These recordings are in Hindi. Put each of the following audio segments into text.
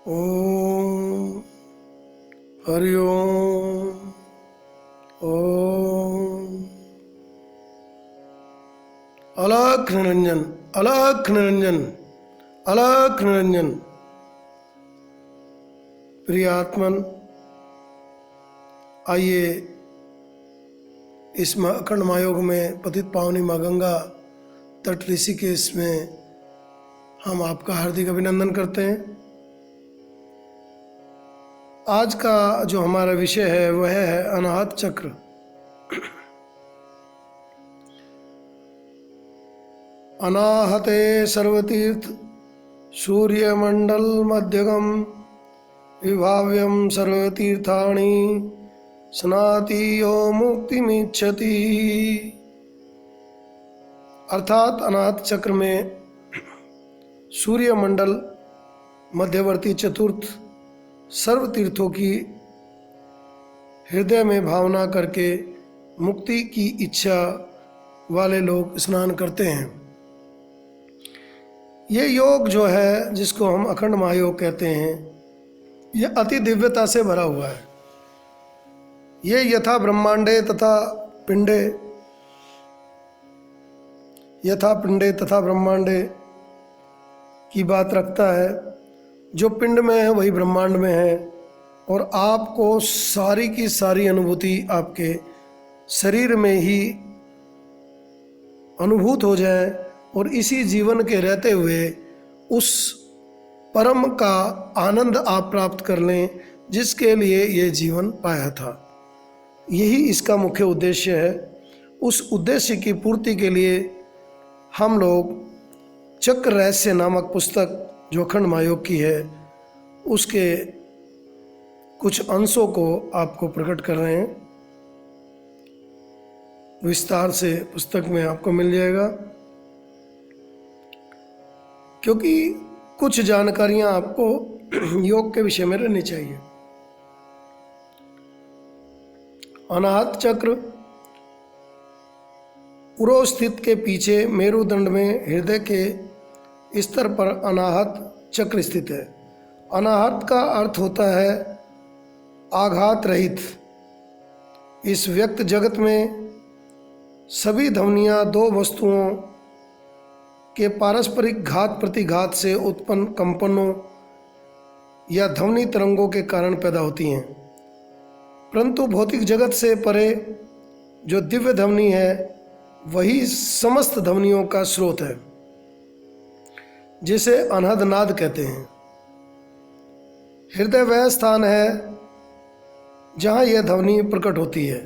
ओम हरि ओम। ओम अलख निरंजन, अलख निरंजन, अलख निरंजन। प्रिय आत्मन, आइए इस अखंड महायोग में पतित पावनी माँ गंगा तट ऋषिकेश में हम आपका हार्दिक अभिनंदन करते हैं। आज का जो हमारा विषय है वह है अनाहत चक्र। अनाहते सर्वतीर्थ सूर्यमंडल मध्यगम विभाव्यम सर्वतीर्थानि स्नाति यो मुक्तिमिच्छति। अर्थात अनाहत चक्र में सूर्यमंडल मध्यवर्ती चतुर्थ सर्व तीर्थों की हृदय में भावना करके मुक्ति की इच्छा वाले लोग स्नान करते हैं। ये योग जो है जिसको हम अखंड महायोग कहते हैं, ये अति दिव्यता से भरा हुआ है। ये यथा ब्रह्मांडे तथा पिंडे, यथा पिंडे तथा ब्रह्मांडे की बात रखता है। जो पिंड में है वही ब्रह्मांड में है, और आपको सारी की सारी अनुभूति आपके शरीर में ही अनुभूत हो जाए और इसी जीवन के रहते हुए उस परम का आनंद आप प्राप्त कर लें जिसके लिए ये जीवन पाया था। यही इसका मुख्य उद्देश्य है। उस उद्देश्य की पूर्ति के लिए हम लोग चक्र रहस्य नामक पुस्तक जो अखंड महायोग की है उसके कुछ अंशों को आपको प्रकट कर रहे हैं। विस्तार से पुस्तक में आपको मिल जाएगा, क्योंकि कुछ जानकारियां आपको योग के विषय में रहनी चाहिए। अनाहत चक्र उरोस्थित के पीछे मेरुदंड में हृदय के स्तर पर अनाहत चक्र स्थित है। अनाहत का अर्थ होता है आघात रहित। इस व्यक्त जगत में सभी ध्वनियाँ दो वस्तुओं के पारस्परिक घात प्रतिघात से उत्पन्न कंपनों या ध्वनि तरंगों के कारण पैदा होती हैं, परंतु भौतिक जगत से परे जो दिव्य ध्वनि है वही समस्त ध्वनियों का स्रोत है, जिसे अनहद नाद कहते हैं। हृदय वह स्थान है जहाँ यह ध्वनि प्रकट होती है।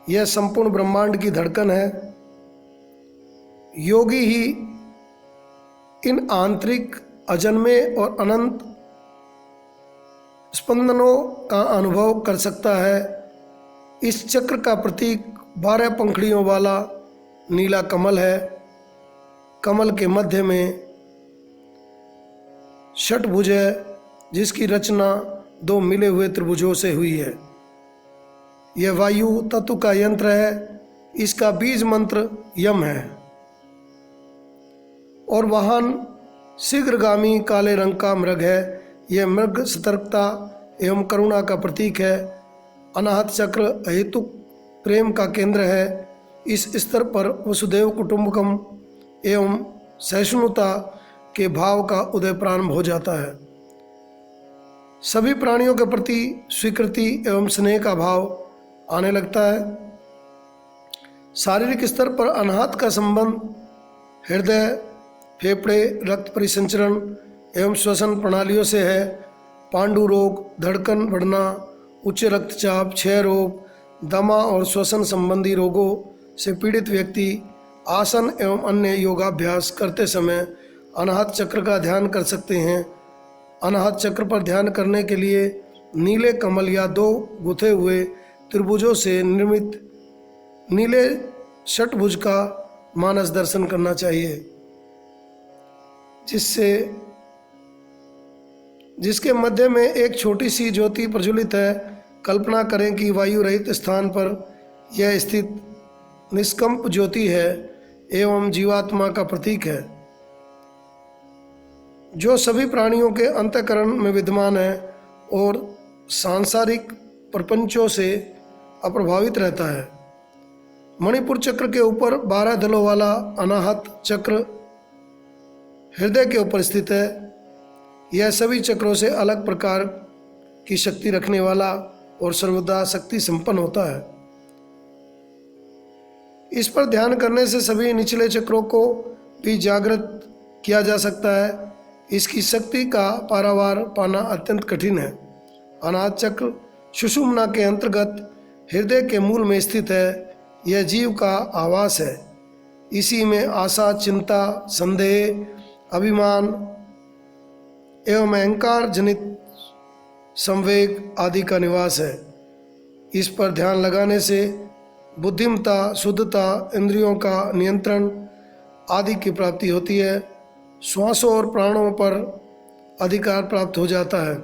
यह संपूर्ण ब्रह्मांड की धड़कन है। योगी ही इन आंतरिक अजन्मे और अनंत स्पंदनों का अनुभव कर सकता है। इस चक्र का प्रतीक 12 पंखुड़ियों वाला नीला कमल है। कमल के मध्य में षटभुज है, जिसकी रचना 2 मिले हुए त्रिभुजों से हुई है। यह वायु तत्व का यंत्र है। इसका बीज मंत्र यम है और वाहन शीघ्रगामी काले रंग का मृग है। यह मृग सतर्कता एवं करुणा का प्रतीक है। अनाहत चक्र अहेतुक प्रेम का केंद्र है। इस स्तर पर वसुदेव कुटुंबकम एवं सहिष्णुता के भाव का उदय प्रारंभ हो जाता है। सभी प्राणियों के प्रति स्वीकृति एवं स्नेह का भाव आने लगता है। शारीरिक स्तर पर अनाहत का संबंध हृदय, फेफड़े, रक्त परिसंचरण एवं श्वसन प्रणालियों से है। पांडु रोग, धड़कन बढ़ना, उच्च रक्तचाप, क्षय रोग, दमा और श्वसन संबंधी रोगों से पीड़ित व्यक्ति आसन एवं अन्य योगाभ्यास करते समय अनाहत चक्र का ध्यान कर सकते हैं। अनाहत चक्र पर ध्यान करने के लिए नीले कमल या 2 गुथे हुए त्रिभुजों से निर्मित नीले षटभुज का मानस दर्शन करना चाहिए, जिसके मध्य में एक छोटी सी ज्योति प्रज्वलित है। कल्पना करें कि वायु रहित स्थान पर यह स्थित निष्कंप ज्योति है एवं जीवात्मा का प्रतीक है। जो सभी प्राणियों के अंतःकरण में विद्यमान है और सांसारिक प्रपंचों से अप्रभावित रहता है। मणिपुर चक्र के ऊपर 12 दलों वाला अनाहत चक्र हृदय के ऊपर स्थित है। यह सभी चक्रों से अलग प्रकार की शक्ति रखने वाला और सर्वदा शक्ति संपन्न होता है। इस पर ध्यान करने से सभी निचले चक्रों को भी जागृत किया जा सकता है। इसकी शक्ति का पारावार पाना अत्यंत कठिन है। अनाहत चक्र सुषुम्ना के अंतर्गत हृदय के मूल में स्थित है। यह जीव का आवास है। इसी में आशा, चिंता, संदेह, अभिमान एवं अहंकार जनित संवेग आदि का निवास है। इस पर ध्यान लगाने से बुद्धिमता, शुद्धता, इंद्रियों का नियंत्रण आदि की प्राप्ति होती है। श्वासों और प्राणों पर अधिकार प्राप्त हो जाता है।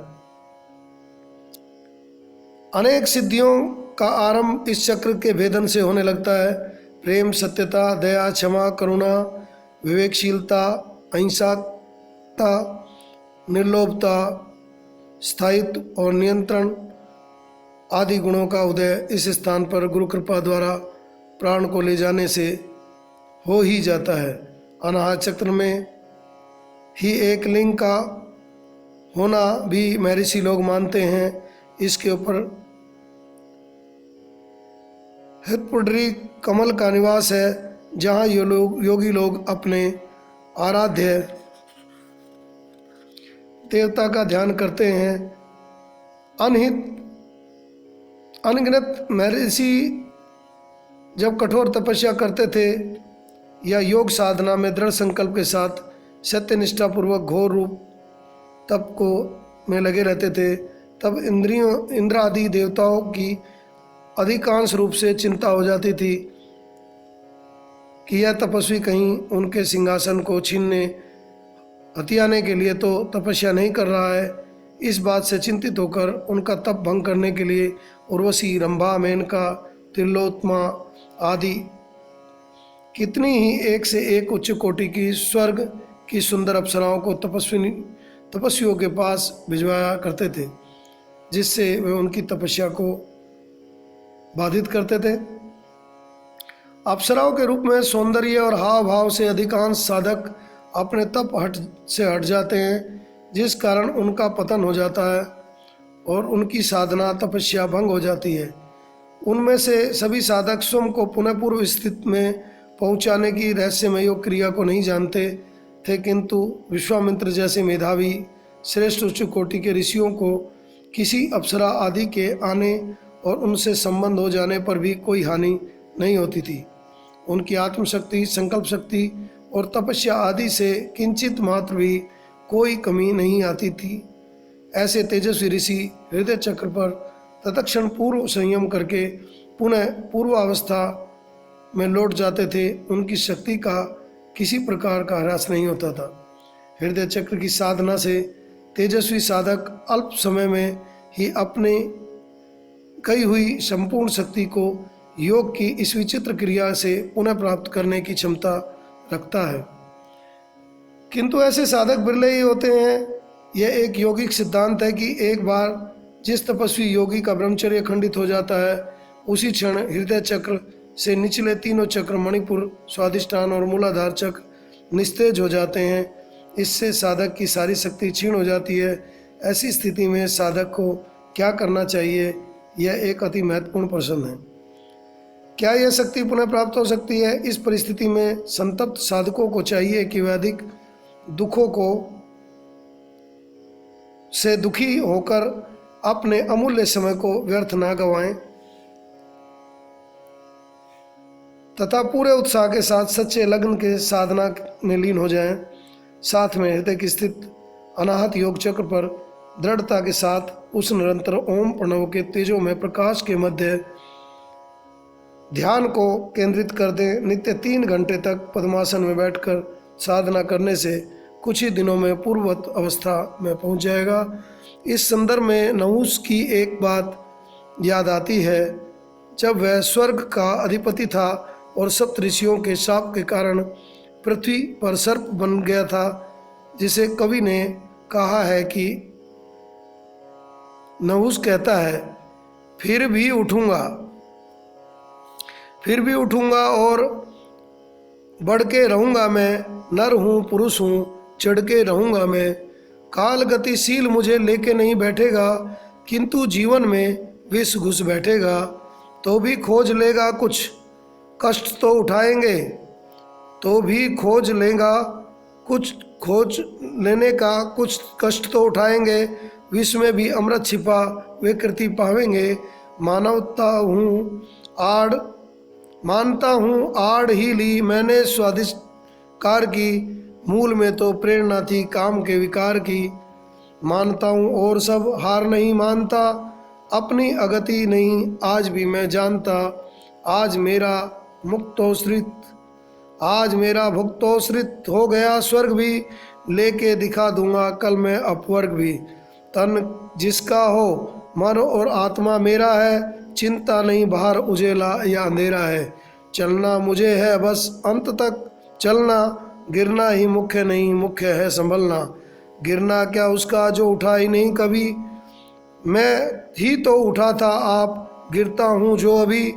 अनेक सिद्धियों का आरंभ इस चक्र के भेदन से होने लगता है। प्रेम, सत्यता, दया, क्षमा, करुणा, विवेकशीलता, अहिंसाता, निर्लोभता, स्थायित्व और नियंत्रण आदि गुणों का उदय इस स्थान पर गुरु कृपा द्वारा प्राण को ले जाने से हो ही जाता है। अनाहत चक्र में ही एक लिंग का होना भी महर्षि लोग मानते हैं। इसके ऊपर हृत्पुंडरी कमल का निवास है, जहाँ योगी लोग अपने आराध्य देवता का ध्यान करते हैं। अनगिनत महर्षि जब कठोर तपस्या करते थे या योग साधना में दृढ़ संकल्प के साथ सत्यनिष्ठा पूर्वक घोर रूप तप को में लगे रहते थे, तब इंद्र आदि देवताओं की अधिकांश रूप से चिंता हो जाती थी कि यह तपस्वी कहीं उनके सिंहासन को छीनने हथियाने के लिए तो तपस्या नहीं कर रहा है। इस बात से चिंतित होकर उनका तप भंग करने के लिए उर्वशी, रंभा, मेनका, त्रिलोत्मा आदि कितनी ही एक से एक उच्च कोटि की स्वर्ग की सुंदर अप्सराओं को तपस्वियों के पास भिजवाया करते थे, जिससे वे उनकी तपस्या को बाधित करते थे। अप्सराओं के रूप में सौंदर्य और हाव भाव से अधिकांश साधक अपने तप से हट जाते हैं, जिस कारण उनका पतन हो जाता है और उनकी साधना तपस्या भंग हो जाती है। उनमें से सभी साधक स्वयं को पुनः पूर्व स्थिति में पहुंचाने की रहस्यमय योग क्रिया को नहीं जानते थे, किंतु विश्वामित्र जैसे मेधावी श्रेष्ठ उच्च कोटि के ऋषियों को किसी अप्सरा आदि के आने और उनसे संबंध हो जाने पर भी कोई हानि नहीं होती थी। उनकी आत्मशक्ति, संकल्प शक्ति और तपस्या आदि से किंचित मात्र भी कोई कमी नहीं आती थी। ऐसे तेजस्वी ऋषि हृदय चक्र पर तत्क्षण पूर्व संयम करके पुनः पूर्वावस्था में लौट जाते थे। उनकी शक्ति का किसी प्रकार का ह्रास नहीं होता था। हृदय चक्र की साधना से तेजस्वी साधक अल्प समय में ही अपने कई हुई संपूर्ण शक्ति को योग की इस विचित्र क्रिया से पुनः प्राप्त करने की क्षमता रखता है, किंतु ऐसे साधक बिरले ही होते हैं। यह एक यौगिक सिद्धांत है कि एक बार जिस तपस्वी योगी का ब्रह्मचर्य खंडित हो जाता है, उसी क्षण हृदय चक्र से निचले तीनों चक्र मणिपुर, स्वादिष्ठान और मूलाधार चक्र निस्तेज हो जाते हैं। इससे साधक की सारी शक्ति क्षीण हो जाती है। ऐसी स्थिति में साधक को क्या करना चाहिए, यह एक अति महत्वपूर्ण प्रश्न है। क्या यह शक्ति पुनः प्राप्त हो सकती है? इस परिस्थिति में संतप्त साधकों को चाहिए कि वे अधिक दुखों को से दुखी होकर अपने अमूल्य समय को व्यर्थ ना गंवाएं तथा पूरे उत्साह के साथ सच्चे लग्न के साधना में लीन हो जाएं। साथ में हृदय की स्थित अनाहत योग चक्र पर दृढ़ता के साथ उस निरंतर ओम प्रणव के तेजों में प्रकाश के मध्य ध्यान को केंद्रित कर दें। नित्य 3 घंटे तक पद्मासन में बैठकर साधना करने से कुछ ही दिनों में पूर्ववत अवस्था में पहुंच जाएगा। इस संदर्भ में नहुस की एक बात याद आती है। जब वह स्वर्ग का अधिपति था और सप्त ऋषियों के शाप के कारण पृथ्वी पर सर्प बन गया था, जिसे कवि ने कहा है कि नहुस कहता है, फिर भी उठूंगा और बढ़ के रहूंगा मैं, नर हूँ पुरुष हूँ चढ़ के रहूंगा मैं। काल गतिशील मुझे लेके नहीं बैठेगा, किंतु जीवन में विष घुस बैठेगा। तो भी खोज लेगा कुछ कष्ट तो उठाएंगे, तो भी खोज लेगा कुछ, खोज लेने का कुछ कष्ट तो उठाएंगे। विष में भी अमृत छिपा वे कृति पावेंगे। मानता हूँ आड़ ही ली मैंने स्वादिष्ट कार की, मूल में तो प्रेरणा थी काम के विकार की। मानता हूँ और सब हार नहीं मानता, अपनी अगति नहीं आज भी मैं जानता। आज मेरा भुक्तोश्रित हो गया स्वर्ग भी, लेके दिखा दूंगा कल मैं अपवर्ग भी। तन जिसका हो मन और आत्मा मेरा है, चिंता नहीं बाहर उजेला या अंधेरा है। चलना मुझे है बस अंत तक चलना, गिरना ही मुख्य नहीं मुख्य है संभलना। गिरना क्या उसका जो उठा ही नहीं कभी, मैं ही तो उठा था आप गिरता हूँ जो अभी।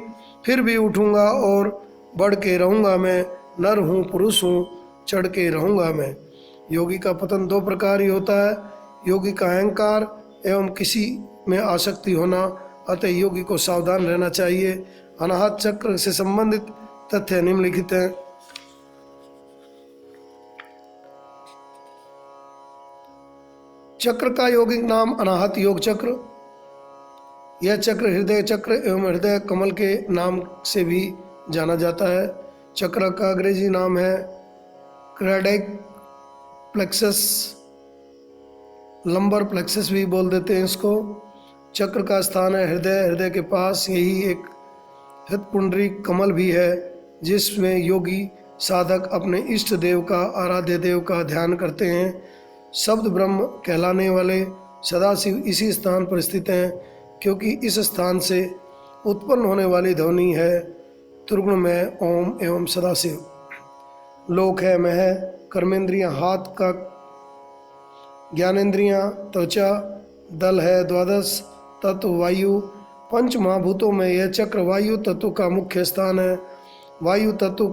फिर भी उठूँगा और बढ़ के रहूँगा मैं, नर हूँ पुरुष हूँ चढ़ के रहूँगा मैं। योगी का पतन दो प्रकार ही होता है, योगी का अहंकार एवं किसी में आसक्ति होना। अतः योगी को सावधान रहना चाहिए। अनाहत चक्र से संबंधित तथ्य निम्नलिखित हैं। चक्र का यौगिक नाम अनाहत योग चक्र। यह चक्र हृदय चक्र एवं हृदय कमल के नाम से भी जाना जाता है। चक्र का अंग्रेजी नाम है क्रेडिक प्लेक्सस, लंबर प्लेक्सस भी बोल देते हैं इसको। चक्र का स्थान है हृदय, हृदय के पास यही एक हृदपुंडरी कमल भी है, जिसमें योगी साधक अपने इष्ट देव का, आराध्य देव का ध्यान करते हैं। शब्द ब्रह्म कहलाने वाले सदाशिव इसी स्थान पर स्थित हैं, क्योंकि इस स्थान से उत्पन्न होने वाली ध्वनि है त्रिगुण में ओम एवं सदाशिव। लोक है मह, कर्मेंद्रियां हाथ का, ज्ञानेंद्रियां त्वचा, दल है द्वादश, तत्व वायु। पंच महाभूतों में यह चक्र वायु तत्व का मुख्य स्थान है। वायु तत्व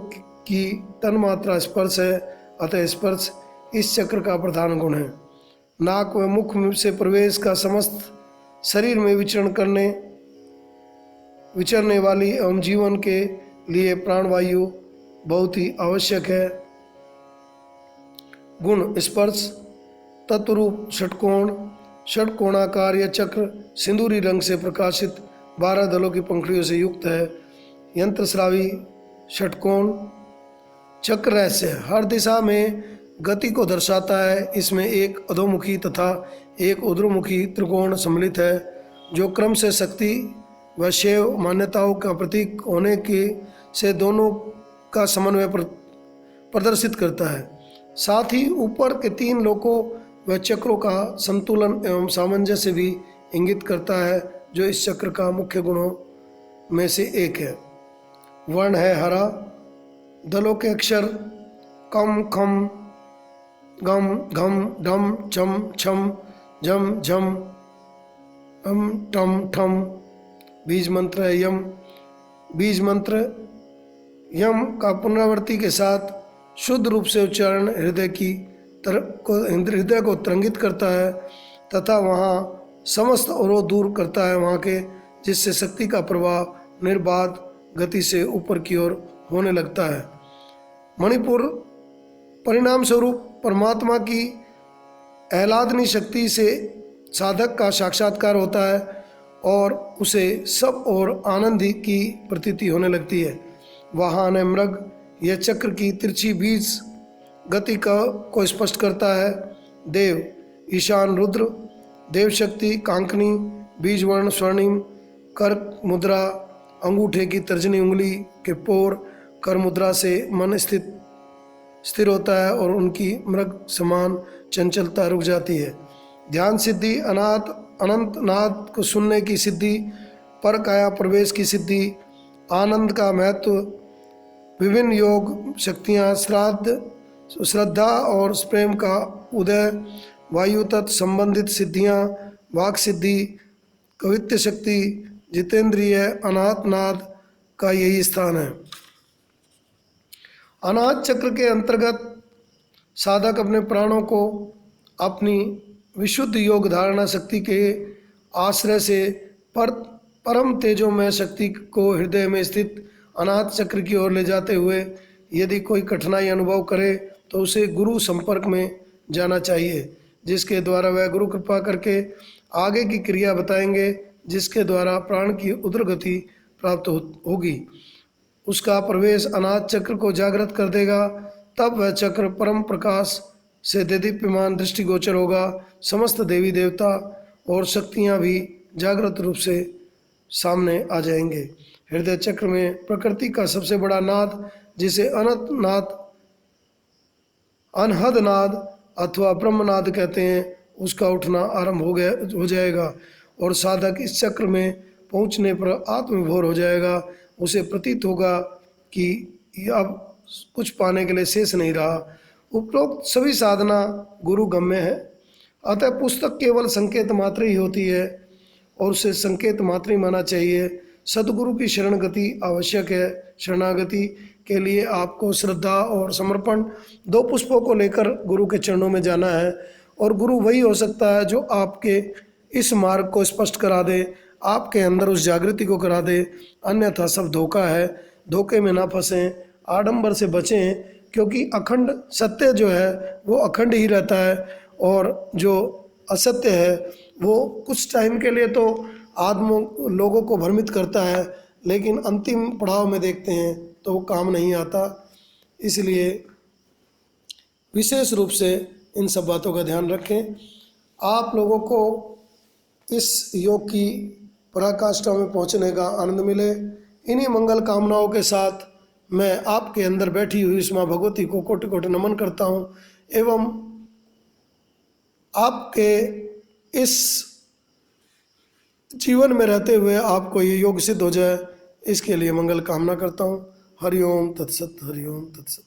की तन्मात्रा स्पर्श है, अतः स्पर्श इस चक्र का प्रधान गुण है। नाक व मुख से प्रवेश का समस्त शरीर में विचरने वाली एवं जीवन के लिए प्राणवायु बहुत ही आवश्यक है। गुण स्पर्श तत्वरूप षटकोणाकार यह चक्र सिंदूरी रंग से प्रकाशित 12 दलों की पंखुड़ियों से युक्त है। यंत्रस्रावी षटकोण चक्र रहस्य हर दिशा में गति को दर्शाता है। इसमें एक अधोमुखी तथा एक ऊर्ध्वमुखी त्रिकोण सम्मिलित है, जो क्रम से शक्ति व शैव मान्यताओं का प्रतीक होने के से दोनों का समन्वय प्रदर्शित करता है। साथ ही ऊपर के 3 लोकों व चक्रों का संतुलन एवं सामंजस्य भी इंगित करता है, जो इस चक्र का मुख्य गुणों में से एक है। वर्ण है हरा, दलों के अक्षर कम खम गम घम ढम चम छम झम झम अम टम ठम। बीज मंत्र है यम। बीज मंत्र यम का पुनरावृत्ति के साथ शुद्ध रूप से उच्चारण हृदय को तरंगित करता है तथा वहाँ समस्त अवरोध दूर करता है वहाँ के, जिससे शक्ति का प्रवाह निर्बाध गति से ऊपर की ओर होने लगता है। मणिपुर परिणाम स्वरूप परमात्मा की आह्लादनी शक्ति से साधक का साक्षात्कार होता है और उसे सब और आनंद की प्रतीति होने लगती है। वाहन है मृग, यह चक्र की तिरछी बीज गति को स्पष्ट करता है। देव ईशान रुद्र, देव शक्ति कांकनी, बीज वर्ण स्वर्णिम, कर मुद्रा अंगूठे की तर्जनी उंगली के पोर, कर मुद्रा से मन स्थिर होता है और उनकी मृग समान चंचलता रुक जाती है। ध्यान सिद्धि अनंत नाद को सुनने की सिद्धि, पर काया प्रवेश की सिद्धि, आनंद का महत्व, विभिन्न योग शक्तियाँ, श्राद्ध श्रद्धा और प्रेम का उदय, वायु तत्व संबंधित सिद्धियाँ, वाक सिद्धि, कवित्व शक्ति, जितेंद्रिय, अनाहत नाद का यही स्थान है। अनाहत चक्र के अंतर्गत साधक अपने प्राणों को अपनी विशुद्ध योग धारणा शक्ति के आश्रय से परम तेजोमय शक्ति को हृदय में स्थित अनाहत चक्र की ओर ले जाते हुए यदि कोई कठिनाई अनुभव करे तो उसे गुरु संपर्क में जाना चाहिए, जिसके द्वारा वह गुरु कृपा करके आगे की क्रिया बताएंगे, जिसके द्वारा प्राण की उदर गति प्राप्त होगी। उसका प्रवेश अनाहत चक्र को जागृत कर देगा। तब वह चक्र परम प्रकाश से देदीप्यमान दृष्टिगोचर होगा। समस्त देवी देवता और शक्तियाँ भी जागृत रूप से सामने आ जाएंगे। हृदय चक्र में प्रकृति का सबसे बड़ा नाद, जिसे अनहद नाद अथवा ब्रह्मनाद कहते हैं, उसका उठना आरंभ हो जाएगा और साधक इस चक्र में पहुंचने पर आत्मविभोर हो जाएगा। उसे प्रतीत होगा कि अब कुछ पाने के लिए शेष नहीं रहा। उपरोक्त सभी साधना गुरु गम्य है, अतः पुस्तक केवल संकेत मात्र ही होती है और उसे संकेत मात्र ही माना चाहिए। सदगुरु की शरणगति आवश्यक है। शरणागति के लिए आपको श्रद्धा और समर्पण, दो पुष्पों को लेकर गुरु के चरणों में जाना है और गुरु वही हो सकता है जो आपके इस मार्ग को स्पष्ट करा दे, आपके अंदर उस जागृति को करा दे। अन्यथा सब धोखा है। धोखे में ना फंसें, आडंबर से बचें, क्योंकि अखंड सत्य जो है वो अखंड ही रहता है और जो असत्य है वो कुछ टाइम के लिए तो लोगों को भ्रमित करता है, लेकिन अंतिम पड़ाव में देखते हैं तो वो काम नहीं आता। इसलिए विशेष रूप से इन सब बातों का ध्यान रखें। आप लोगों को इस योग की पराकाष्ठा में पहुंचने का आनंद मिले। इन्हीं मंगल कामनाओं के साथ मैं आपके अंदर बैठी हुई इस माँ भगवती को कोटि कोटि नमन करता हूँ एवं आपके इस जीवन में रहते हुए आपको ये योग सिद्ध हो जाए, इसके लिए मंगल कामना करता हूँ। हरि ओम तत्सत, हरि ओम तत्सत।